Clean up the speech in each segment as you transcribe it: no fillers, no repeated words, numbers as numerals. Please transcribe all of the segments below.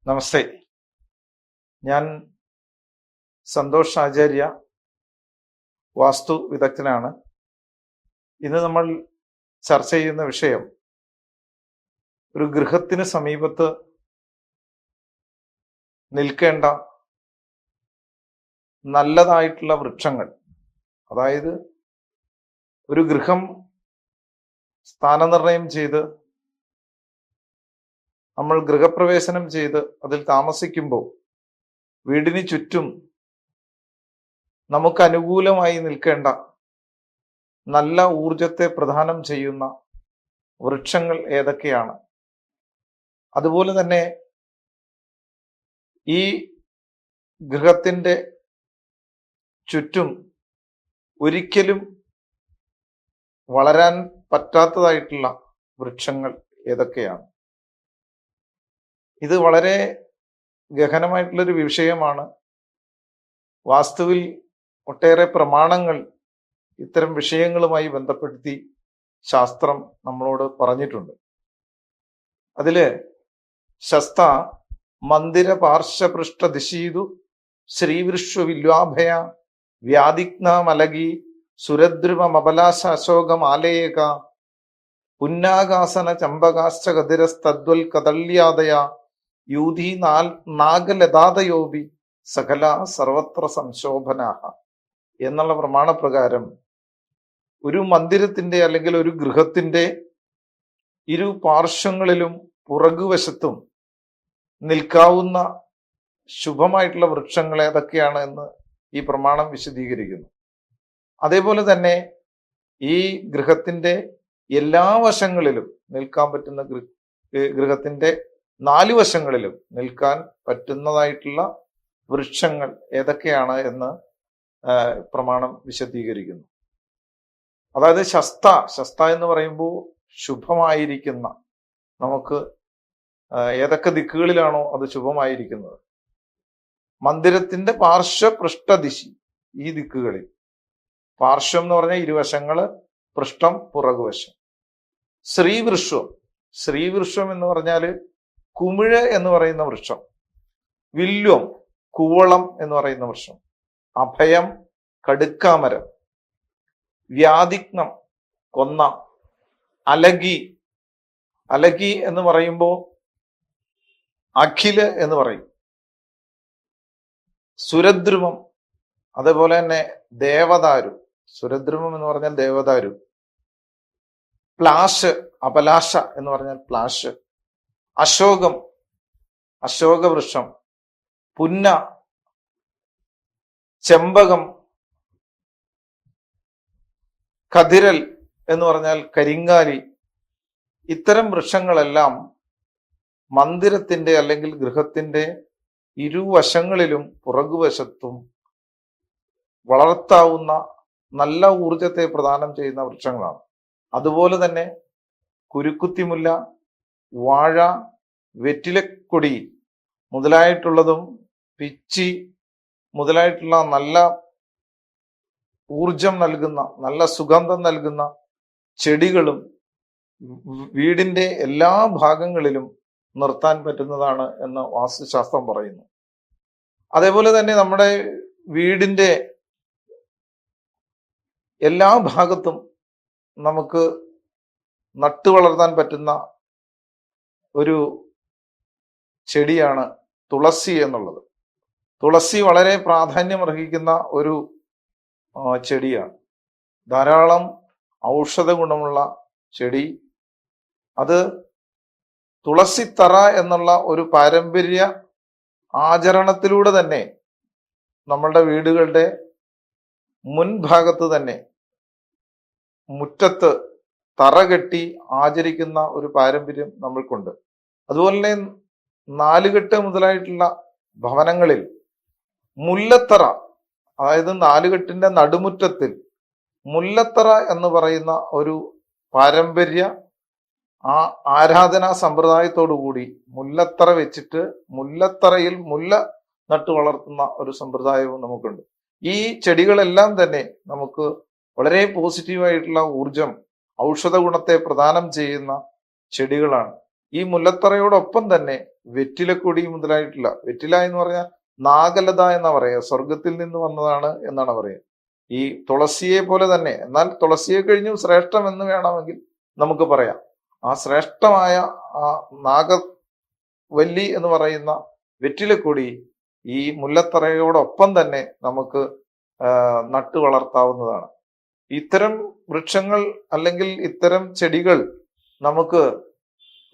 നമസ്തേ. ഞാൻ സന്തോഷ് ആചാര്യ, വാസ്തു വിദഗ്ധനാണ്. ഇന്ന് നമ്മൾ ചർച്ച ചെയ്യുന്ന വിഷയം ഒരു ഗൃഹത്തിന് സമീപത്ത് നിൽക്കേണ്ട നല്ലതായിട്ടുള്ള വൃക്ഷങ്ങൾ. അതായത് ഒരു ഗൃഹം സ്ഥാനനിർണയം ചെയ്ത് നമ്മൾ ഗൃഹപ്രവേശനം ചെയ്ത് അതിൽ താമസിക്കുമ്പോൾ വീടിന് ചുറ്റും നമുക്ക് അനുകൂലമായി നിൽക്കേണ്ട നല്ല ഊർജത്തെ പ്രദാനം ചെയ്യുന്ന വൃക്ഷങ്ങൾ ഏതൊക്കെയാണ്, അതുപോലെ തന്നെ ഈ ഗൃഹത്തിന്റെ ചുറ്റും ഒരിക്കലും വളരാൻ പറ്റാത്തതായിട്ടുള്ള വൃക്ഷങ്ങൾ ഏതൊക്കെയാണ്. ഇത് വളരെ ഗഹനമായിട്ടുള്ളൊരു വിഷയമാണ്. വാസ്തുവിൽ ഒട്ടേറെ പ്രമാണങ്ങൾ ഇത്തരം വിഷയങ്ങളുമായി ബന്ധപ്പെടുത്തി ശാസ്ത്രം നമ്മളോട് പറഞ്ഞിട്ടുണ്ട്. അതില് ശസ്ത മന്ദിര പാർശ്വപൃഷ്ഠ ദിശീതു ശ്രീവിശ്വവില്വാഭയ വ്യാധിഗ്ന മലകി സുരദ്രുമബലാശ അശോകമാലയേക പുന്നാകാസന ചമ്പകാശ്ച കതിരസ്തദ്വൽ കദള്യാദയ യൂധി നാഗലതാദയോപി സകല സർവത്ര സംശോഭനാഹ എന്നുള്ള പ്രമാണപ്രകാരം ഒരു മന്ദിരത്തിന്റെ അല്ലെങ്കിൽ ഒരു ഗൃഹത്തിന്റെ ഇരു പാർശ്വങ്ങളിലും പുറകുവശത്തും നിൽക്കാവുന്ന ശുഭമായിട്ടുള്ള വൃക്ഷങ്ങൾ ഏതൊക്കെയാണ് എന്ന് ഈ പ്രമാണം വിശദീകരിക്കുന്നു. അതേപോലെ തന്നെ ഈ ഗൃഹത്തിന്റെ എല്ലാ വശങ്ങളിലും നിൽക്കാൻ പറ്റുന്ന ഗൃഹത്തിന്റെ 4 വശങ്ങളിലും നിൽക്കാൻ പറ്റുന്നതായിട്ടുള്ള വൃക്ഷങ്ങൾ ഏതൊക്കെയാണ് എന്ന് പ്രമാണം വിശദീകരിക്കുന്നു. അതായത് ശസ്ത എന്ന് പറയുമ്പോൾ ശുഭമായിരിക്കുന്ന, നമുക്ക് ഏതൊക്കെ ദിക്കുകളിലാണോ അത് ശുഭമായിരിക്കുന്നത്, മന്ദിരത്തിന്റെ പാർശ്വപൃഷ്ഠദിശി ഈ ദിക്കുകളിൽ, പാർശ്വം എന്ന് പറഞ്ഞാൽ ഇരുവശങ്ങള്, പൃഷ്ഠം പുറകുവശം. ശ്രീവൃക്ഷം എന്ന് പറഞ്ഞാല് കുമിഴ് എന്ന് പറയുന്ന വൃക്ഷം, വില്വം കൂവളം എന്ന് പറയുന്ന വൃക്ഷം, അഭയം കടുക്കാമരം, വ്യാധിഗ്നം കൊന്ന, അലകി എന്ന് പറയുമ്പോൾ അഖില് എന്ന് പറയും, സുരദ്രുമം, അതേപോലെ തന്നെ ദേവദാരു, സുരദ്രുമം എന്ന് പറഞ്ഞാൽ ദേവദാരു, പ്ലാശ് അപലാശ എന്ന് പറഞ്ഞാൽ പ്ലാശ്, അശോകവൃക്ഷം, പുന്ന, ചെമ്പകം, കതിരൽ എന്ന് പറഞ്ഞാൽ കരിങ്ങാലി. ഇത്തരം വൃക്ഷങ്ങളെല്ലാം മന്ദിരത്തിന്റെ അല്ലെങ്കിൽ ഗൃഹത്തിന്റെ ഇരുവശങ്ങളിലും പുറകുവശത്തും വളർത്താവുന്ന നല്ല ഊർജത്തെ പ്രദാനം ചെയ്യുന്ന വൃക്ഷങ്ങളാണ്. അതുപോലെ തന്നെ കുരുക്കുത്തിമുല്ല, വാഴ, വെറ്റിലക്കൊടി മുതലായിട്ടുള്ളതും പിച്ചി മുതലായിട്ടുള്ള നല്ല ഊർജം നൽകുന്ന, നല്ല സുഗന്ധം നൽകുന്ന ചെടികളും വീടിന്റെ എല്ലാ ഭാഗങ്ങളിലും നിർത്താൻ പറ്റുന്നതാണ് എന്ന് വാസ്തുശാസ്ത്രം പറയുന്നു. അതേപോലെ തന്നെ നമ്മുടെ വീടിന്റെ എല്ലാ ഭാഗത്തും നമുക്ക് നട്ടു വളർത്താൻ പറ്റുന്ന ഒരു ചെടിയാണ് തുളസി എന്നുള്ളത്. തുളസി വളരെ പ്രാധാന്യം അർഹിക്കുന്ന ഒരു ചെടിയാണ്. ധാരാളം ഔഷധ ഗുണമുള്ള ചെടി. അത് തുളസിത്തറ എന്നുള്ള ഒരു പാരമ്പര്യ ആചരണത്തിലൂടെ തന്നെ നമ്മളുടെ വീടുകളുടെ മുൻഭാഗത്ത് തന്നെ മുറ്റത്ത് തറ കെട്ടി ആചരിക്കുന്ന ഒരു പാരമ്പര്യം നമ്മൾക്കുണ്ട്. അതുപോലെ തന്നെ 4 കെട്ട് മുതലായിട്ടുള്ള ഭവനങ്ങളിൽ മുല്ലത്തറ, അതായത് 4 കെട്ടിന്റെ നടുമുറ്റത്തിൽ മുല്ലത്തറ എന്ന് പറയുന്ന ഒരു പാരമ്പര്യ ആരാധനാ സമ്പ്രദായത്തോടു കൂടി മുല്ലത്തറ വെച്ചിട്ട് മുല്ലത്തറയിൽ മുല്ല നട്ടു വളർത്തുന്ന ഒരു സമ്പ്രദായവും നമുക്കുണ്ട്. ഈ ചെടികളെല്ലാം തന്നെ നമുക്ക് വളരെ പോസിറ്റീവായിട്ടുള്ള ഊർജം, ഔഷധ ഗുണത്തെ പ്രദാനം ചെയ്യുന്ന ചെടികളാണ്. ഈ മുല്ലത്തറയോടൊപ്പം തന്നെ വെറ്റിലക്കൊടി മുതലായിട്ടുള്ള, വെറ്റില എന്ന് പറഞ്ഞാൽ നാഗലത എന്നാ പറയുക, സ്വർഗത്തിൽ നിന്ന് വന്നതാണ് എന്നാണ് പറയുക. ഈ തുളസിയെ പോലെ തന്നെ, എന്നാൽ തുളസിയെ കഴിഞ്ഞും ശ്രേഷ്ഠം എന്ന് വേണമെങ്കിൽ നമുക്ക് പറയാം. ആ ശ്രേഷ്ഠമായ ആ നാഗവല്ലി എന്ന് പറയുന്ന വെറ്റിലക്കൊടി ഈ മുല്ലത്തറയോടൊപ്പം തന്നെ നമുക്ക് നട്ടു വളർത്താവുന്നതാണ്. ഇത്തരം വൃക്ഷങ്ങൾ അല്ലെങ്കിൽ ഇത്തരം ചെടികൾ നമുക്ക്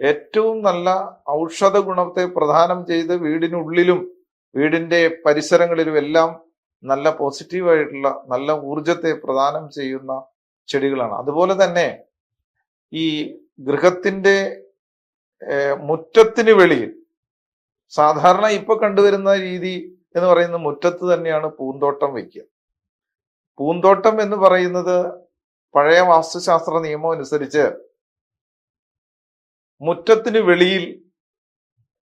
ഏറ്റവും നല്ല ഔഷധ ഗുണത്തെ പ്രദാനം ചെയ്ത് വീടിനുള്ളിലും വീടിന്റെ പരിസരങ്ങളിലും എല്ലാം നല്ല പോസിറ്റീവായിട്ടുള്ള നല്ല ഊർജത്തെ പ്രദാനം ചെയ്യുന്ന ചെടികളാണ്. അതുപോലെ തന്നെ ഈ ഗൃഹത്തിന്റെ മുറ്റത്തിന് വെളിയിൽ സാധാരണ ഇപ്പൊ കണ്ടുവരുന്ന രീതി എന്ന് പറയുന്നത് മുറ്റത്ത് തന്നെയാണ് പൂന്തോട്ടം വയ്ക്കുക. പൂന്തോട്ടം എന്ന് പറയുന്നത് പഴയ വാസ്തുശാസ്ത്ര നിയമം അനുസരിച്ച് മുറ്റത്തിന് വെളിയിൽ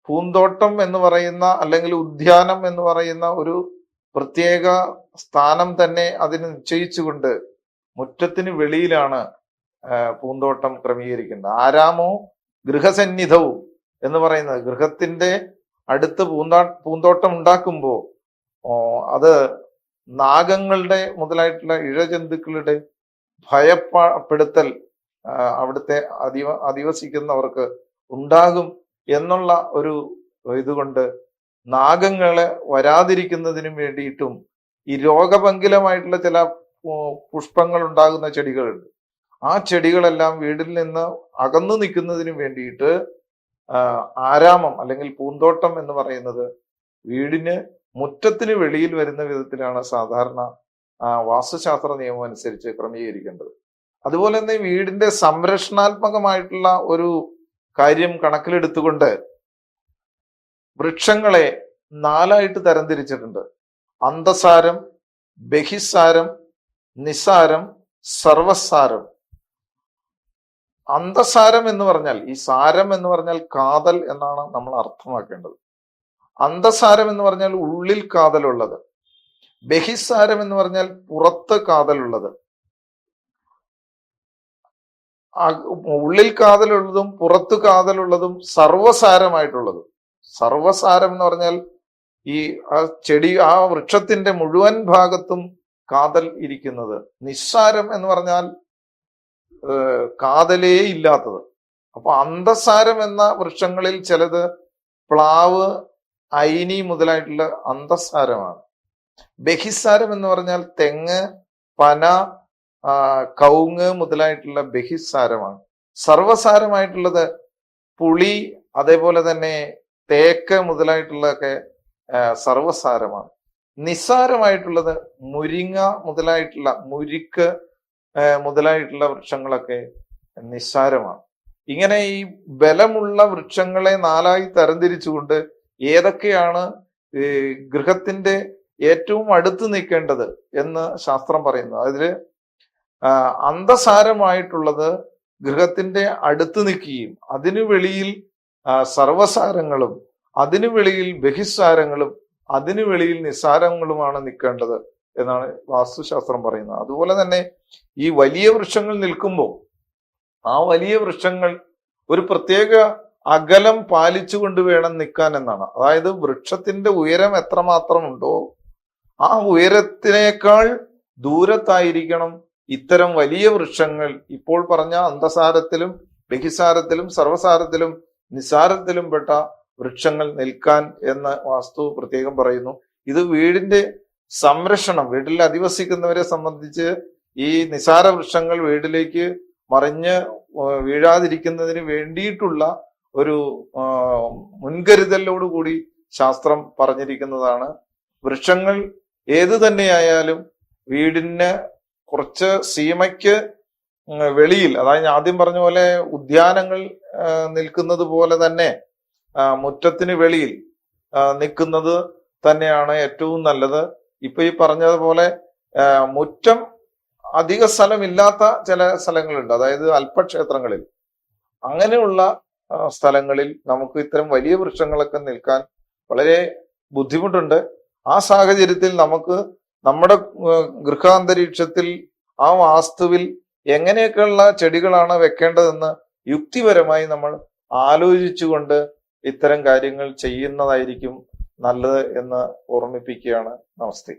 പൂന്തോട്ടം എന്ന് പറയുന്ന അല്ലെങ്കിൽ ഉദ്യാനം എന്ന് പറയുന്ന ഒരു പ്രത്യേക സ്ഥാനം തന്നെ അതിന് നിശ്ചയിച്ചുകൊണ്ട് മുറ്റത്തിന് വെളിയിലാണ് പൂന്തോട്ടം ക്രമീകരിക്കേണ്ടത്. ആരാമോ ഗൃഹസന്നിധവും എന്ന് പറയുന്നത്, ഗൃഹത്തിന്റെ അടുത്ത് പൂന്തോട്ടം ഉണ്ടാക്കുമ്പോൾ അത് നാഗങ്ങളുടെ മുതലായിട്ടുള്ള ഇഴജന്തുക്കളുടെ ഭയപ്പെടുത്തൽ അവിടുത്തെ അധിവസിക്കുന്നവർക്ക് ഉണ്ടാകും എന്നുള്ള ഒരു ഇതുകൊണ്ട് നാഗങ്ങളെ വരാതിരിക്കുന്നതിനും വേണ്ടിയിട്ടും ഈ രോഗഭംഗിലമായിട്ടുള്ള ചില പുഷ്പങ്ങൾ ഉണ്ടാകുന്ന ചെടികളുണ്ട്. ആ ചെടികളെല്ലാം വീടിൽ നിന്ന് അകന്നു നിൽക്കുന്നതിനും വേണ്ടിയിട്ട് ആരാമം അല്ലെങ്കിൽ പൂന്തോട്ടം എന്ന് പറയുന്നത് വീടിന് മുറ്റത്തിന് വെളിയിൽ വരുന്ന വിധത്തിലാണ് സാധാരണ വാസ്തുശാസ്ത്ര നിയമം അനുസരിച്ച് ക്രമീകരിക്കേണ്ടത്. അതുപോലെ തന്നെ വീടിന്റെ സംരക്ഷണാത്മകമായിട്ടുള്ള ഒരു കാര്യം കണക്കിലെടുത്തുകൊണ്ട് വൃക്ഷങ്ങളെ 4ആയിട്ട് തരംതിരിച്ചിട്ടുണ്ട്. അന്തസാരം, ബഹിസാരം, നിസാരം, സർവസാരം. അന്തസാരം എന്ന് പറഞ്ഞാൽ, ഈ സാരം എന്ന് പറഞ്ഞാൽ കാതൽ എന്നാണ് നമ്മൾ അർത്ഥമാക്കേണ്ടത്. അന്തസാരം എന്ന് പറഞ്ഞാൽ ഉള്ളിൽ കാതലുള്ളത്. ബഹിസാരം എന്ന് പറഞ്ഞാൽ പുറത്ത് കാതലുള്ളത്. ഉള്ളിൽ കാതലുള്ളതും പുറത്ത് കാതലുള്ളതും സർവസാരമായിട്ടുള്ളതും. സർവസാരം എന്ന് പറഞ്ഞാൽ ഈ ആ വൃക്ഷത്തിന്റെ മുഴുവൻ ഭാഗത്തും കാതൽ ഇരിക്കുന്നത്. നിസ്സാരം എന്ന് പറഞ്ഞാൽ കാതലേ ഇല്ലാത്തത്. അപ്പൊ അന്തസാരം എന്ന വൃക്ഷങ്ങളിൽ ചിലത് പ്ലാവ്, ഐനി മുതലായിട്ടുള്ള അന്തസാരമാണ്. ബഹിസാരം എന്ന് പറഞ്ഞാൽ തെങ്ങ്, പന, കവുങ്ങ് മുതലായിട്ടുള്ള ബഹിസാരമാണ്. സർവസാരമായിട്ടുള്ളത് പുളി, അതേപോലെ തന്നെ തേക്ക് മുതലായിട്ടുള്ളതൊക്കെ സർവസാരമാണ്. നിസ്സാരമായിട്ടുള്ളത് മുരിങ്ങ മുതലായിട്ടുള്ള, മുരിക്ക് മുതലായിട്ടുള്ള വൃക്ഷങ്ങളൊക്കെ നിസ്സാരമാണ്. ഇങ്ങനെ ഈ ബലമുള്ള വൃക്ഷങ്ങളെ 4ആയി തരംതിരിച്ചുകൊണ്ട് ഏതൊക്കെയാണ് ഗൃഹത്തിന്റെ ഏറ്റവും അടുത്ത് നിൽക്കേണ്ടത് എന്ന് ശാസ്ത്രം പറയുന്നു. അതില് അന്തസാരമായിട്ടുള്ളത് ഗൃഹത്തിന്റെ അടുത്ത് നിൽക്കുകയും അതിനു വെളിയിൽ സർവസാരങ്ങളും അതിനു വെളിയിൽ ബഹിസാരങ്ങളും അതിനു വെളിയിൽ നിസ്സാരങ്ങളുമാണ് നിൽക്കേണ്ടത് എന്നാണ് വാസ്തുശാസ്ത്രം പറയുന്നത്. അതുപോലെ തന്നെ ഈ വലിയ വൃക്ഷങ്ങൾ നിൽക്കുമ്പോൾ ആ വലിയ വൃക്ഷങ്ങൾ ഒരു പ്രത്യേക അകലം പാലിച്ചുകൊണ്ട് വേണം നിൽക്കാൻ എന്നാണ്. അതായത് വൃക്ഷത്തിന്റെ ഉയരം എത്രമാത്രം ഉണ്ടോ ആ ഉയരത്തിനേക്കാൾ ദൂരത്തായിരിക്കണം ഇത്തരം വലിയ വൃക്ഷങ്ങൾ, ഇപ്പോൾ പറഞ്ഞ അന്തസാരത്തിലും ബഹിസാരത്തിലും സർവസാരത്തിലും നിസാരത്തിലും പെട്ട വൃക്ഷങ്ങൾ നിൽക്കാൻ എന്ന് വാസ്തു പ്രത്യേകം പറയുന്നു. ഇത് വീടിന്റെ സംരക്ഷണം, വീട്ടിൽ അധിവസിക്കുന്നവരെ സംബന്ധിച്ച് ഈ നിസാര വൃക്ഷങ്ങൾ വീട്ടിലേക്ക് മറിഞ്ഞ് വീഴാതിരിക്കുന്നതിന് വേണ്ടിയിട്ടുള്ള ഒരു മുൻകരുതലോടുകൂടി ശാസ്ത്രം പറഞ്ഞിരിക്കുന്നതാണ്. വൃക്ഷങ്ങൾ ഏത് തന്നെയായാലും വീടിന് കുറച്ച് സീമയ്ക്ക് വെളിയിൽ, അതായത് ആദ്യം പറഞ്ഞ പോലെ ഉദ്യാനങ്ങൾ നിൽക്കുന്നത് പോലെ തന്നെ മുറ്റത്തിന് വെളിയിൽ നിൽക്കുന്നത് തന്നെയാണ് ഏറ്റവും നല്ലത്. ഇപ്പൊ ഈ പറഞ്ഞതുപോലെ മുറ്റം അധിക സ്ഥലമില്ലാത്ത ചില സ്ഥലങ്ങളുണ്ട്, അതായത് അല്പക്ഷേത്രങ്ങളിൽ. അങ്ങനെയുള്ള സ്ഥലങ്ങളിൽ നമുക്ക് ഇത്തരം വലിയ വൃക്ഷങ്ങളൊക്കെ നിൽക്കാൻ വളരെ ബുദ്ധിമുട്ടുണ്ട്. ആ സാഹചര്യത്തിൽ നമുക്ക് നമ്മുടെ ഗൃഹാന്തരീക്ഷത്തിൽ ആ വാസ്തുവിൽ എങ്ങനെയൊക്കെയുള്ള ചെടികളാണ് വെക്കേണ്ടതെന്ന് യുക്തിപരമായി നമ്മൾ ആലോചിച്ചുകൊണ്ട് ഇത്തരം കാര്യങ്ങൾ ചെയ്യുന്നതായിരിക്കും നല്ലത് എന്ന് ഓർമ്മിപ്പിക്കുകയാണ്. നമസ്തേ.